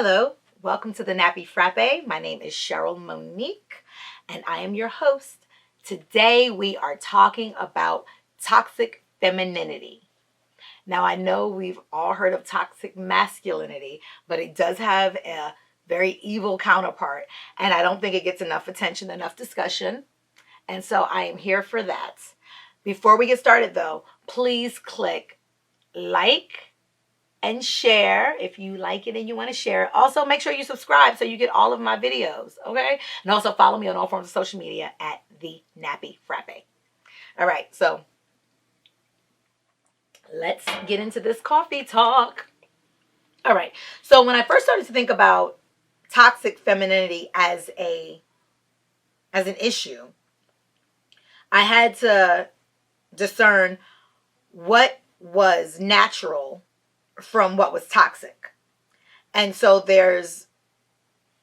Hello, welcome to the Nappy Frappe. My name is Cheryl Monique, and I am your host. Today we are talking about toxic femininity. Now, I know we've all heard of toxic masculinity, but it does have a very evil counterpart, and I don't think it gets enough attention, enough discussion, and so I am here for that. Before we get started, though, please click like and share if you like it and you want to share. Also, make sure you subscribe so you get all of my videos, okay? And also follow me on all forms of social media at the Nappy Frappe. All right, so let's get into this coffee talk. All right, so when I first started to think about toxic femininity as an issue, I had to discern what was natural from what was toxic. And so there's,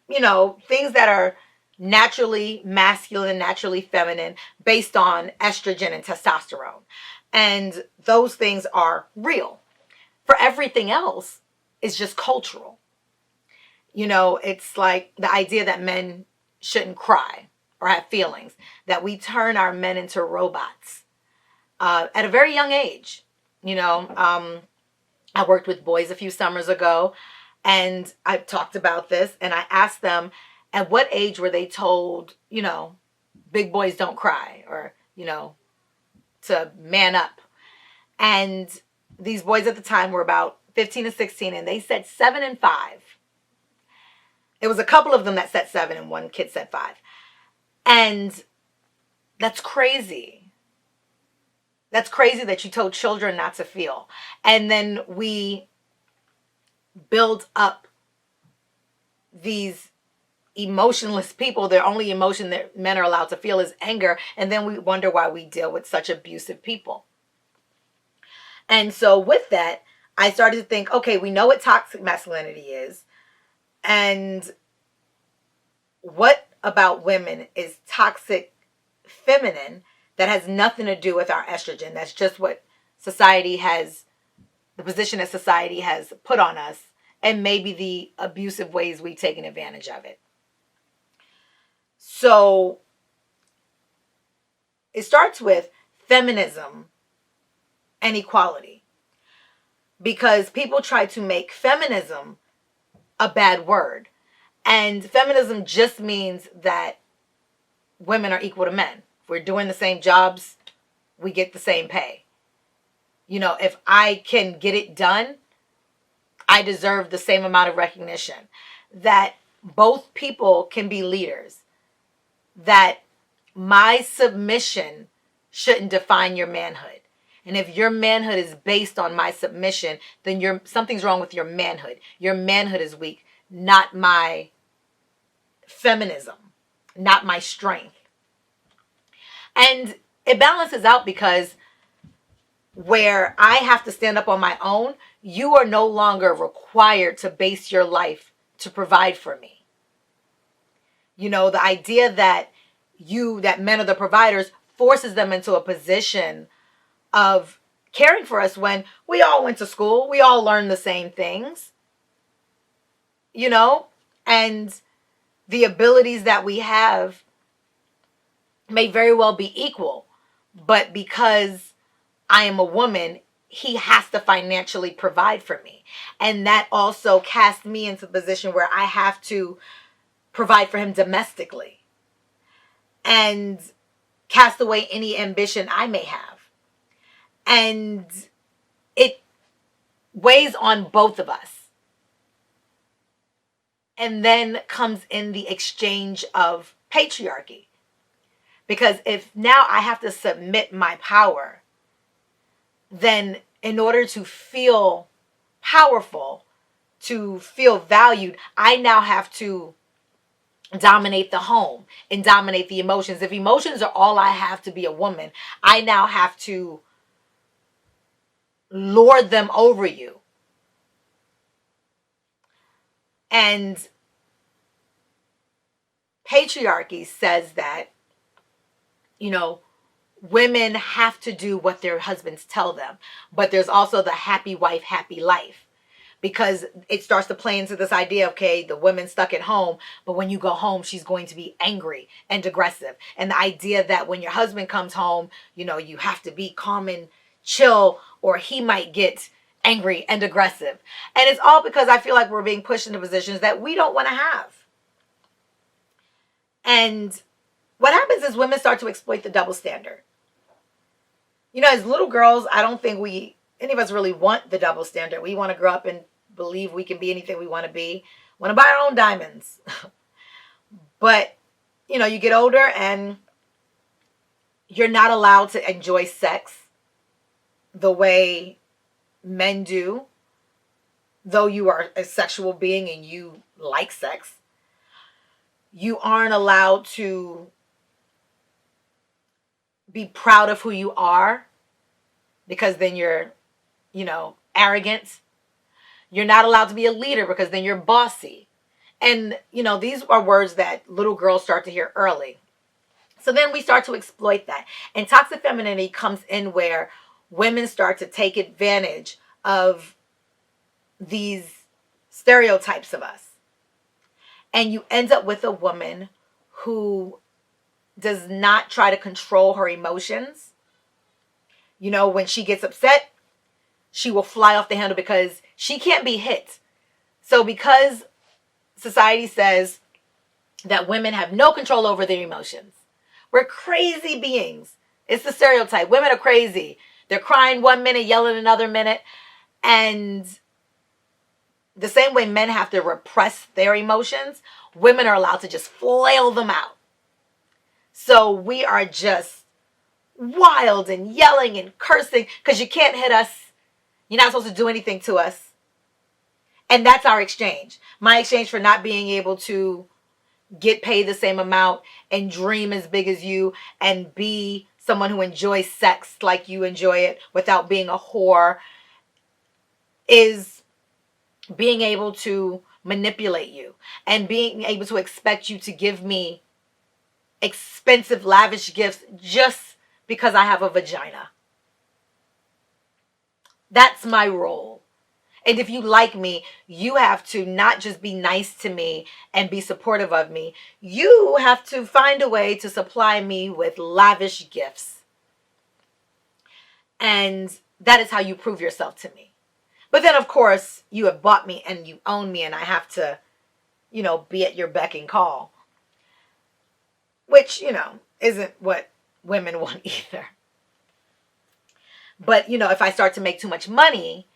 things that are naturally masculine, naturally feminine, based on estrogen and testosterone. And those things are real. For everything else, it's just cultural. It's like the idea that men shouldn't cry or have feelings, that we turn our men into robots at a very young age. I worked with boys a few summers ago, and I talked about this, and I asked them at what age were they told, big boys don't cry, or, to man up. And these boys at the time were about 15 and 16, and they said 7 and 5. It was a couple of them that said 7, and one kid said 5. And that's crazy. That's crazy that you told children not to feel. And then we build up these emotionless people. Their only emotion that men are allowed to feel is anger. And then we wonder why we deal with such abusive people. And so with that, I started to think, okay, we know what toxic masculinity is. And what about women is toxic feminine that has nothing to do with our estrogen? That's just what society has, the position that society has put on us, and maybe the abusive ways we've taken advantage of it. So it starts with feminism and equality, because people try to make feminism a bad word. And feminism just means that women are equal to men. If we're doing the same jobs, we get the same pay. If I can get it done, I deserve the same amount of recognition. That both people can be leaders. That my submission shouldn't define your manhood. And if your manhood is based on my submission, then something's wrong with your manhood. Your manhood is weak, not my feminism, not my strength. And it balances out, because where I have to stand up on my own, you are no longer required to base your life to provide for me. The idea that men are the providers forces them into a position of caring for us when we all went to school. We all learned the same things, and the abilities that we have may very well be equal, but because I am a woman, he has to financially provide for me. And that also casts me into a position where I have to provide for him domestically and cast away any ambition I may have. And it weighs on both of us. And then comes in the exchange of patriarchy. Because if now I have to submit my power, then in order to feel powerful, to feel valued, I now have to dominate the home and dominate the emotions. If emotions are all I have to be a woman, I now have to lord them over you. And patriarchy says that, women have to do what their husbands tell them. But there's also the happy wife, happy life. because it starts to play into this idea of, okay, the woman's stuck at home, but when you go home, she's going to be angry and aggressive. And the idea that when your husband comes home, you have to be calm and chill, or he might get angry and aggressive. And it's all because I feel like we're being pushed into positions that we don't want to have. And what happens is women start to exploit the double standard. As little girls, I don't think any of us really want the double standard. We want to grow up and believe we can be anything we want to be. Want to buy our own diamonds. But, you get older and you're not allowed to enjoy sex the way men do, though you are a sexual being and you like sex. You aren't allowed to be proud of who you are, because then you're, arrogant. You're not allowed to be a leader because then you're bossy. And, these are words that little girls start to hear early. So then we start to exploit that. And toxic femininity comes in where women start to take advantage of these stereotypes of us. And you end up with a woman who does not try to control her emotions. When she gets upset, she will fly off the handle because she can't be hit. So because society says that women have no control over their emotions, we're crazy beings. It's the stereotype. Women are crazy. They're crying one minute, yelling another minute. And the same way men have to repress their emotions, women are allowed to just flail them out. So we are just wild and yelling and cursing because you can't hit us. You're not supposed to do anything to us. And that's our exchange. My exchange for not being able to get paid the same amount and dream as big as you and be someone who enjoys sex like you enjoy it without being a whore is being able to manipulate you and being able to expect you to give me expensive, lavish gifts just because I have a vagina. That's my role. And if you like me, you have to not just be nice to me and be supportive of me. You have to find a way to supply me with lavish gifts. And that is how you prove yourself to me. But then, of course, you have bought me and you own me and I have to, be at your beck and call. Which, isn't what women want either. But, if I start to make too much money,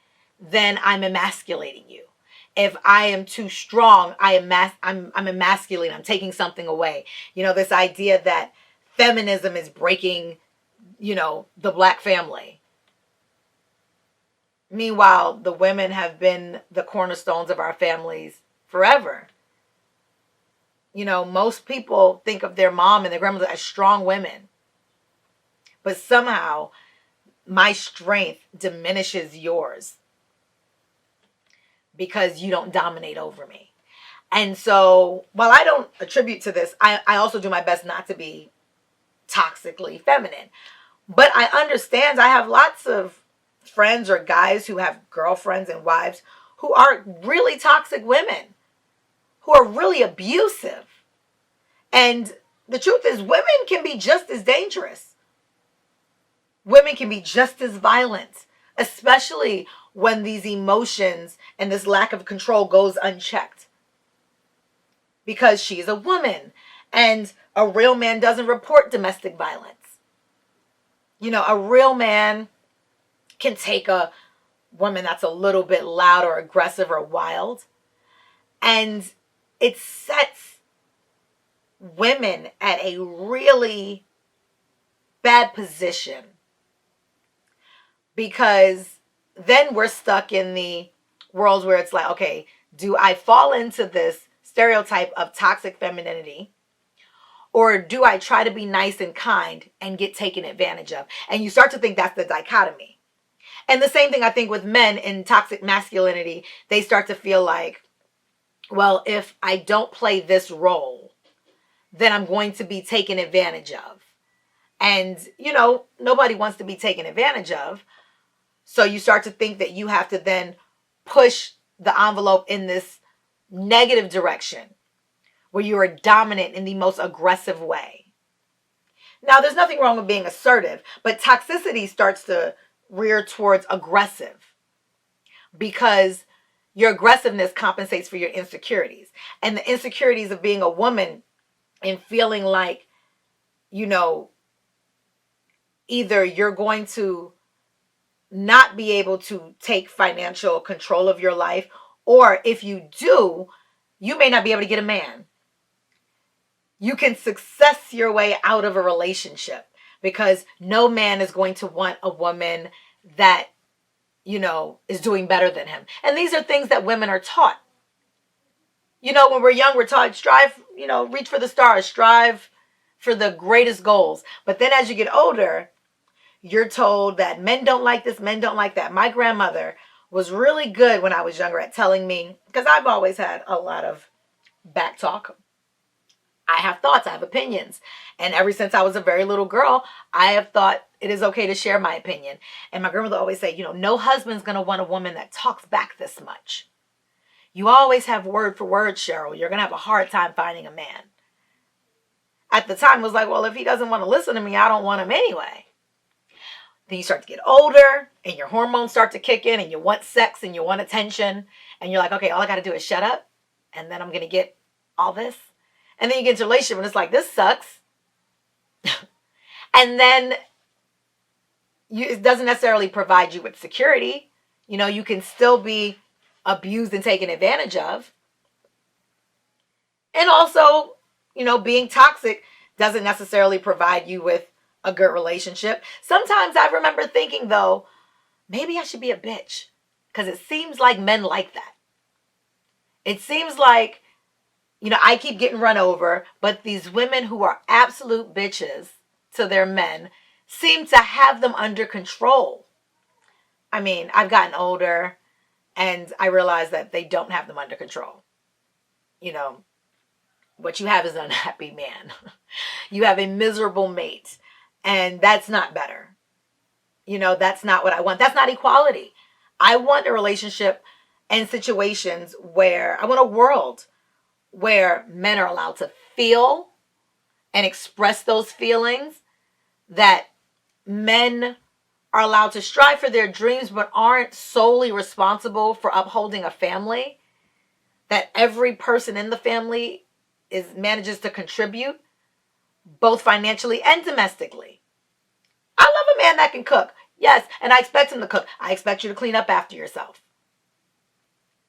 then I'm emasculating you. If I am too strong, I'm emasculating. I'm taking something away. This idea that feminism is breaking, the black family. Meanwhile, the women have been the cornerstones of our families forever. Most people think of their mom and their grandmother as strong women. But somehow my strength diminishes yours because you don't dominate over me. And so while I don't attribute to this, I also do my best not to be toxically feminine. But I understand I have lots of friends or guys who have girlfriends and wives who are really toxic women, who are really abusive. And the truth is, women can be just as dangerous. Women can be just as violent, especially when these emotions and this lack of control goes unchecked. Because she is a woman, and a real man doesn't report domestic violence. A real man can take a woman that's a little bit loud or aggressive or wild, and it sets women at a really bad position, because then we're stuck in the world where it's like, okay, do I fall into this stereotype of toxic femininity, or do I try to be nice and kind and get taken advantage of? And you start to think that's the dichotomy. And the same thing I think with men in toxic masculinity. They start to feel like, well, if I don't play this role, then I'm going to be taken advantage of. And, nobody wants to be taken advantage of. So you start to think that you have to then push the envelope in this negative direction where you are dominant in the most aggressive way. Now, there's nothing wrong with being assertive, but toxicity starts to rear towards aggressive because your aggressiveness compensates for your insecurities. And the insecurities of being a woman and feeling like, you know, either you're going to not be able to take financial control of your life, or if you do, you may not be able to get a man. You can success your way out of a relationship because no man is going to want a woman that, you know, is doing better than him. And these are things that women are taught. You know, when we're young, we're taught strive, you know, reach for the stars, strive for the greatest goals. But then as you get older, you're told that men don't like this, men don't like that. My grandmother was really good when I was younger at telling me, because I've always had a lot of back talk. I have thoughts, I have opinions. And ever since I was a very little girl, I have thought it is okay to share my opinion. And my grandmother always say, you know, no husband's going to want a woman that talks back this much. You always have word for word, Cheryl. You're going to have a hard time finding a man. At the time, it was like, well, if he doesn't want to listen to me, I don't want him anyway. Then you start to get older and your hormones start to kick in and you want sex and you want attention. And you're like, okay, all I got to do is shut up. And then I'm going to get all this. And then you get into a relationship and it's like, this sucks. And then it doesn't necessarily provide you with security. You know, you can still be abused and taken advantage of. And also, you know, being toxic doesn't necessarily provide you with a good relationship. Sometimes I remember thinking, though, maybe I should be a bitch. Because it seems like men like that. It seems like, you know, I keep getting run over, but these women who are absolute bitches to their men seem to have them under control. I mean, I've gotten older and I realize that they don't have them under control. You know, what you have is an unhappy man. You have a miserable mate, and that's not better. You know, that's not what I want. That's not equality. I want a relationship and situations where I want a world where men are allowed to feel and express those feelings, that men are allowed to strive for their dreams but aren't solely responsible for upholding a family, that every person in the family manages to contribute both financially and domestically. I love a man that can cook. Yes, and I expect him to cook. I expect you to clean up after yourself.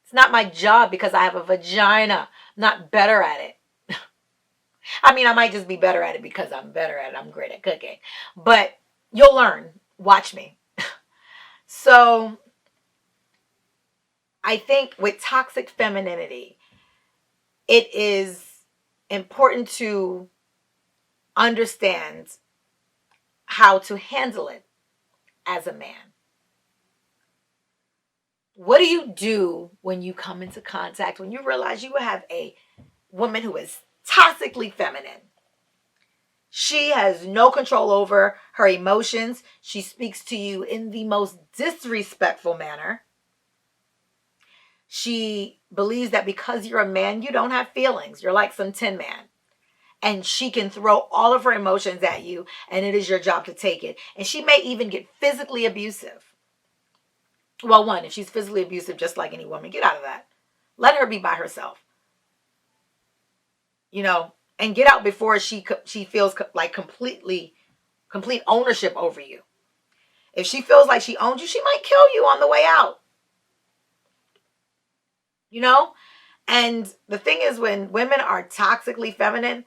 It's not my job because I have a vagina. I'm not better at it. I mean, I might just be better at it because I'm better at it. I'm great at cooking. But you'll learn. Watch me. So I think with toxic femininity, it is important to understand how to handle it as a man. What do you do when you come into contact, when you realize you have a woman who is toxically feminine? She has no control over her emotions. She speaks to you in the most disrespectful manner. She believes that because you're a man, you don't have feelings. You're like some Tin Man. And she can throw all of her emotions at you, and it is your job to take it. And she may even get physically abusive. Well, one, if she's physically abusive, just like any woman, get out of that. Let her be by herself. You know, and get out before she feels like complete ownership over you. If she feels like she owns you, she might kill you on the way out. You know? And the thing is, when women are toxically feminine,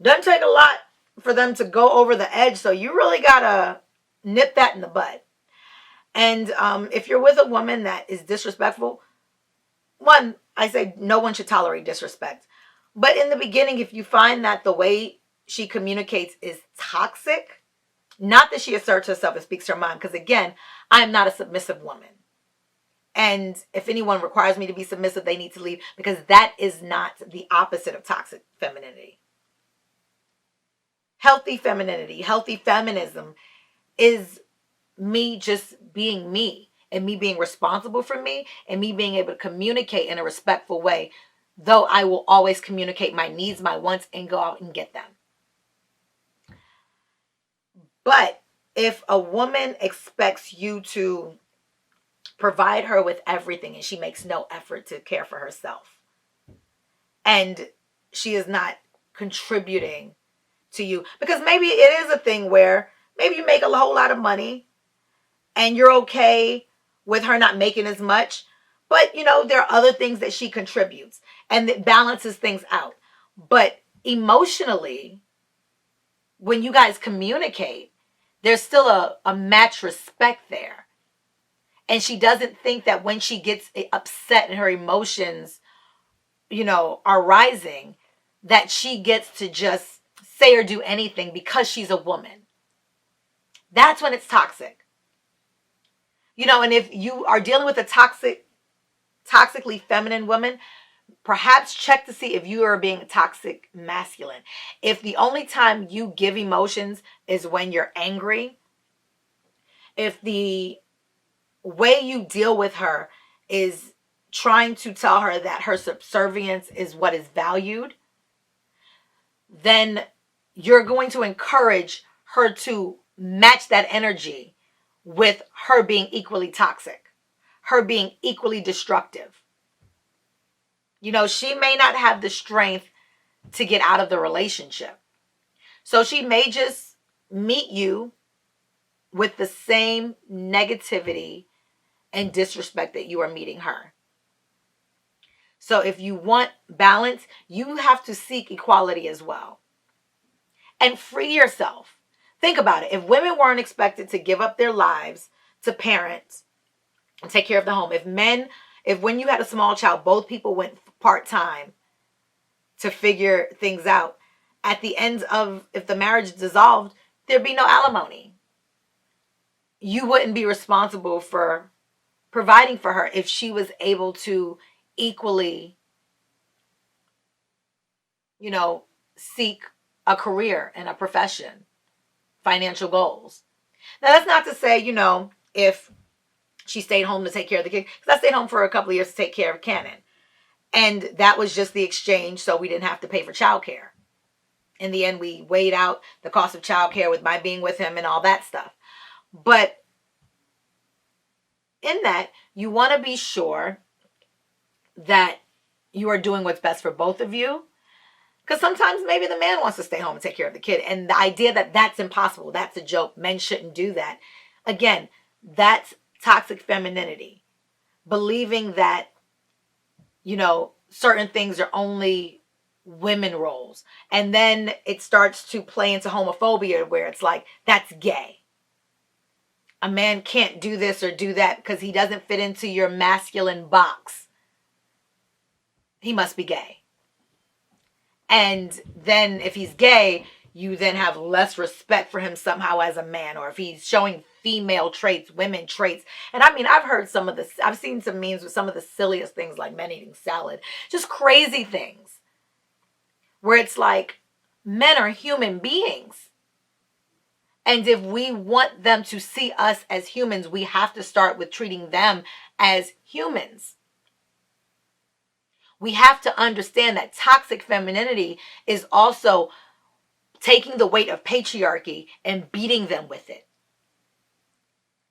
doesn't take a lot for them to go over the edge. So you really got to nip that in the bud. And if you're with a woman that is disrespectful, one, I say no one should tolerate disrespect. But in the beginning, if you find that the way she communicates is toxic, not that she asserts herself and speaks her mind, because again, I am not a submissive woman. And if anyone requires me to be submissive, they need to leave, because that is not the opposite of toxic femininity. Healthy femininity, healthy feminism is me just being me. and me being responsible for me and me being able to communicate in a respectful way, though I will always communicate my needs, my wants, and go out and get them. But if a woman expects you to provide her with everything and she makes no effort to care for herself, and she is not contributing to you, because maybe it is a thing where maybe you make a whole lot of money and you're okay with her not making as much, but there are other things that she contributes and it balances things out. But emotionally, when you guys communicate, there's still a match respect there. And she doesn't think that when she gets upset and her emotions, are rising, that she gets to just say or do anything because she's a woman. That's when it's toxic. And if you are dealing with a toxically feminine woman, perhaps check to see if you are being toxic masculine. If the only time you give emotions is when you're angry, if the way you deal with her is trying to tell her that her subservience is what is valued, then you're going to encourage her to match that energy with her being equally toxic, her being equally destructive. She may not have the strength to get out of the relationship. So she may just meet you with the same negativity and disrespect that you are meeting her. So if you want balance, you have to seek equality as well. And free yourself. Think about it. If women weren't expected to give up their lives to parent and take care of the home, if when you had a small child, both people went part-time to figure things out, at the end of, if the marriage dissolved, there'd be no alimony. You wouldn't be responsible for providing for her if she was able to equally, seek a career and a profession, financial goals. Now, that's not to say, if she stayed home to take care of the kid, because I stayed home for a couple of years to take care of Cannon. And that was just the exchange, so we didn't have to pay for childcare. In the end, we weighed out the cost of childcare with my being with him and all that stuff. But in that, you want to be sure that you are doing what's best for both of you. Because sometimes maybe the man wants to stay home and take care of the kid. And the idea that that's impossible, that's a joke. Men shouldn't do that. Again, that's toxic femininity. Believing that, certain things are only women roles. And then it starts to play into homophobia where it's like, that's gay. A man can't do this or do that because he doesn't fit into your masculine box. He must be gay. And then if he's gay, you then have less respect for him somehow as a man. Or if he's showing female traits, women traits. And I mean, I've seen some memes with some of the silliest things like men eating salad. Just crazy things. Where it's like, men are human beings. And if we want them to see us as humans, we have to start with treating them as humans. We have to understand that toxic femininity is also taking the weight of patriarchy and beating them with it.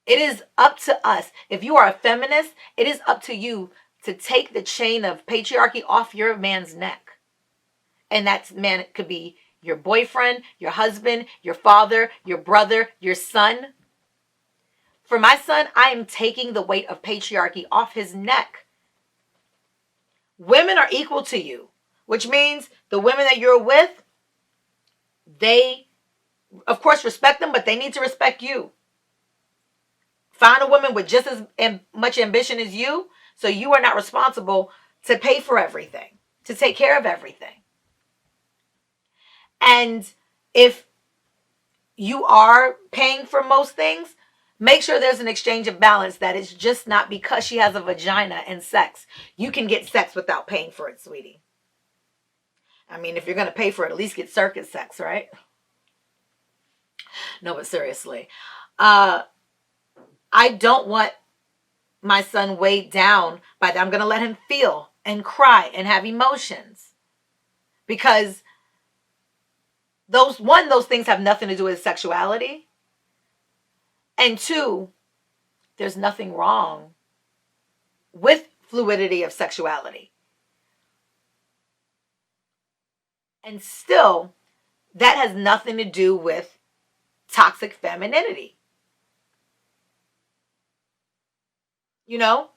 It is up to us. If you are a feminist, it is up to you to take the chain of patriarchy off your man's neck. And that man could be your boyfriend, your husband, your father, your brother, your son. For my son, I am taking the weight of patriarchy off his neck. Women are equal to you, which means the women that you're with, they, of course, respect them, but they need to respect you. Find a woman with just as much ambition as you, so you are not responsible to pay for everything, to take care of everything. And if you are paying for most things, make sure there's an exchange of balance, that it's just not because she has a vagina and sex. You can get sex without paying for it, sweetie. I mean, if you're going to pay for it, at least get circus sex, right? No, but seriously. I don't want my son weighed down by that. I'm going to let him feel and cry and have emotions. Because those things have nothing to do with sexuality. And two, there's nothing wrong with fluidity of sexuality. And still, that has nothing to do with toxic femininity. You know,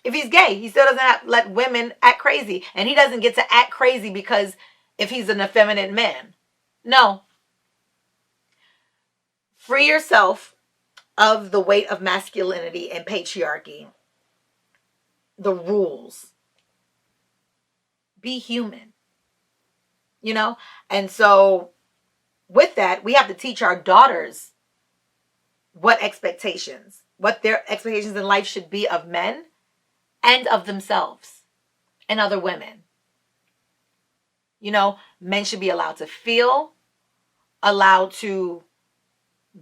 if he's gay, he still doesn't let women act crazy. And he doesn't get to act crazy because if he's an effeminate man. No. Free yourself of the weight of masculinity and patriarchy. The rules. Be human. You know? And so with that, we have to teach our daughters what their expectations in life should be of men and of themselves and other women. You know, men should be allowed to feel, allowed to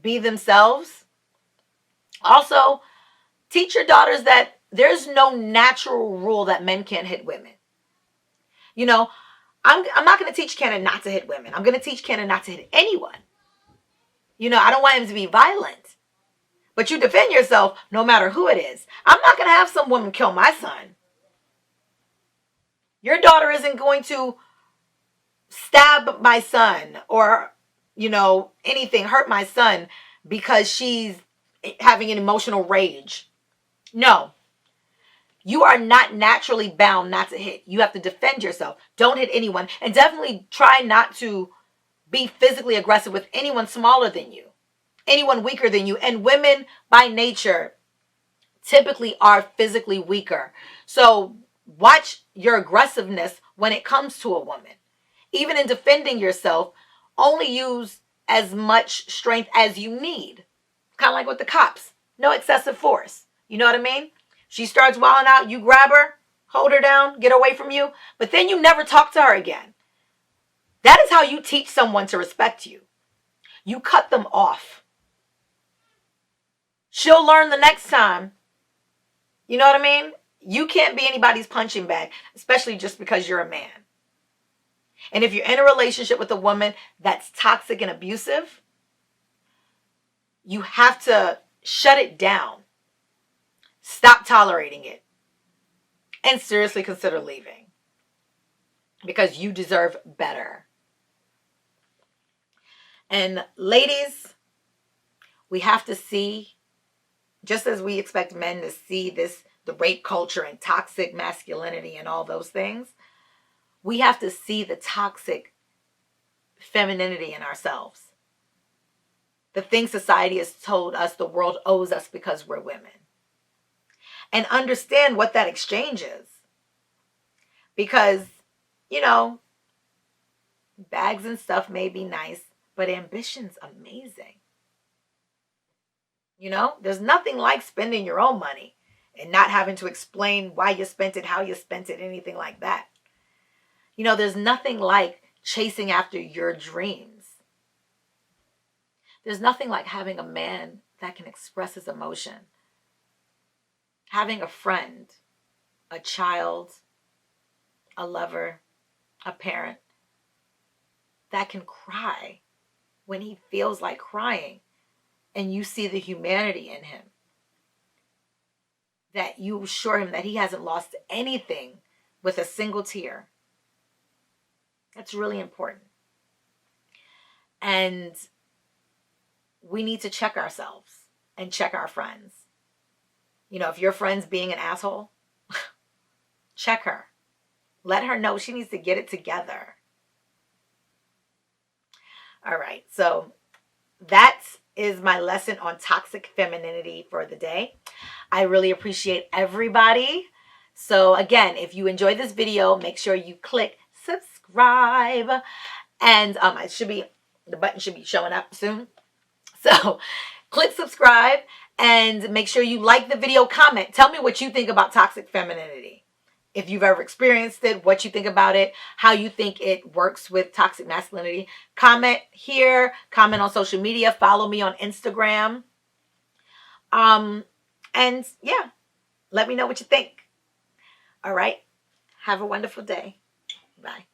be themselves. Also, teach your daughters that there's no natural rule that men can't hit women. You know, I'm not going to teach Cannon not to hit women. I'm going to teach Cannon not to hit anyone. You know, I don't want him to be violent. But you defend yourself no matter who it is. I'm not going to have some woman kill my son. Your daughter isn't going to stab my son or, you know, anything, hurt my son because she's having an emotional rage. No. You are not naturally bound not to hit. You have to defend yourself. Don't hit anyone. And definitely try not to be physically aggressive with anyone smaller than you, anyone weaker than you. And women by nature typically are physically weaker. So watch your aggressiveness when it comes to a woman. Even in defending yourself, only use as much strength as you need. Kind of like with the cops. No excessive force. You know what I mean? She starts wilding out, you grab her, hold her down, get away from you, but then you never talk to her again. That is how you teach someone to respect you. You cut them off. She'll learn the next time. You know what I mean? You can't be anybody's punching bag, especially just because you're a man. And if you're in a relationship with a woman that's toxic and abusive, you have to shut it down. Stop tolerating it. And seriously consider leaving. Because you deserve better. And ladies, we have to see, just as we expect men to see the rape culture and toxic masculinity and all those things, we have to see the toxic femininity in ourselves. The things society has told us the world owes us because we're women. And understand what that exchange is. Because, you know, bags and stuff may be nice, but ambition's amazing. You know, there's nothing like spending your own money and not having to explain why you spent it, how you spent it, anything like that. You know, there's nothing like chasing after your dreams. There's nothing like having a man that can express his emotion. Having a friend, a child, a lover, a parent that can cry when he feels like crying and you see the humanity in him. That you assure him that he hasn't lost anything with a single tear. That's really important. And we need to check ourselves and check our friends. You know, if your friend's being an asshole, check her. Let her know she needs to get it together. All right, so that is my lesson on toxic femininity for the day. I really appreciate everybody. So again, if you enjoyed this video, make sure you click subscribe. And the button should be showing up soon. So click subscribe and make sure you like the video, comment. Tell me what you think about toxic femininity. If you've ever experienced it, what you think about it, how you think it works with toxic masculinity. Comment here, comment on social media, follow me on Instagram. And yeah, Let me know what you think. All right. Have a wonderful day. Bye.